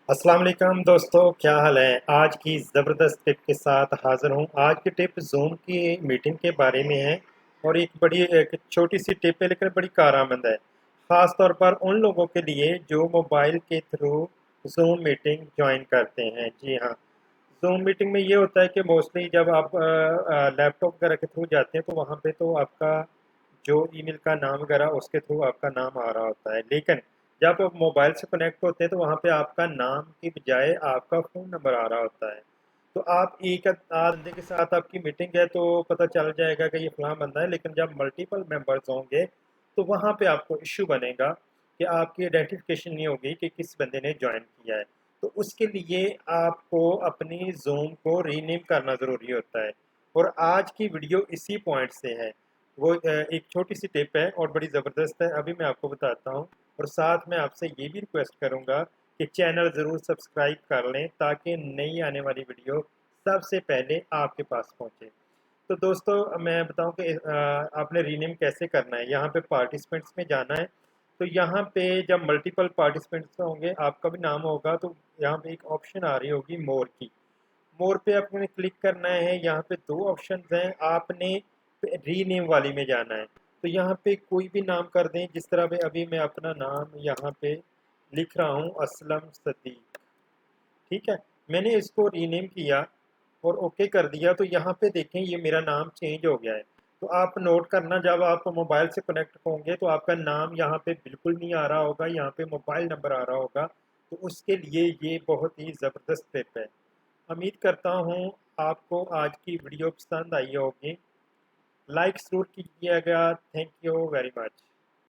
अस्सलाम वालेकुम दोस्तों, क्या हाल है। आज की ज़बरदस्त टिप के साथ हाज़िर हूँ। आज की टिप ज़ूम की मीटिंग के बारे में है और एक छोटी सी टिप है लेकिन बड़ी कारआमद है। ख़ास तौर पर उन लोगों के लिए जो मोबाइल के थ्रू ज़ूम मीटिंग जॉइन करते हैं। जी हाँ, ज़ूम मीटिंग में ये होता है कि मोस्टली जब आप लैपटॉप वगैरह के थ्रू जाते हैं तो वहाँ पे तो आपका जो ईमेल का नाम वगैरह उसके थ्रू आपका नाम आ रहा होता है। लेकिन जब आप मोबाइल से कनेक्ट होते हैं तो वहाँ पे आपका नाम की बजाय आपका फ़ोन नंबर आ रहा होता है। तो आप एक बंदे के साथ आपकी मीटिंग है तो पता चल जाएगा कि ये फलां बंदा है, लेकिन जब मल्टीपल मेंबर्स होंगे तो वहाँ पे आपको इश्यू बनेगा कि आपकी आइडेंटिफिकेशन नहीं होगी कि किस बंदे ने जॉइन किया है। तो उसके लिए आपको अपनी ज़ूम को रीनेम करना ज़रूरी होता है और आज की वीडियो इसी पॉइंट से है। वो एक छोटी सी टिप है और बड़ी ज़बरदस्त है, अभी मैं आपको बताता हूँ। और साथ में आपसे ये भी रिक्वेस्ट करूँगा कि चैनल ज़रूर सब्सक्राइब कर लें ताकि नई आने वाली वीडियो सबसे पहले आपके पास पहुँचे। तो दोस्तों मैं बताऊँ कि आपने रीनेम कैसे करना है। यहाँ पे पार्टिसिपेंट्स में जाना है, तो यहाँ पे जब मल्टीपल पार्टिसिपेंट्स होंगे आपका भी नाम होगा तो यहाँ पे एक ऑप्शन आ रही होगी मोर की। मोर पे आपने क्लिक करना है। यहाँ पे दो ऑप्शंस हैं, आपने रीनेम वाली में जाना है। तो यहाँ पे कोई भी नाम कर दें, जिस तरह पे अभी मैं अपना नाम यहाँ पे लिख रहा हूँ असलम सदीक। ठीक है, मैंने इसको रीनेम किया और ओके कर दिया तो यहाँ पे देखें ये मेरा नाम चेंज हो गया है। तो आप नोट करना, जब आप मोबाइल से कनेक्ट होंगे तो आपका नाम यहाँ पे बिल्कुल नहीं आ रहा होगा, यहाँ पे मोबाइल नंबर आ रहा होगा। तो उसके लिए ये बहुत ही ज़बरदस्त टिप है। उम्मीद करता हूँ आपको आज की वीडियो पसंद आई होगी। लाइक ज़रूर कीजिएगा। Thank you very much.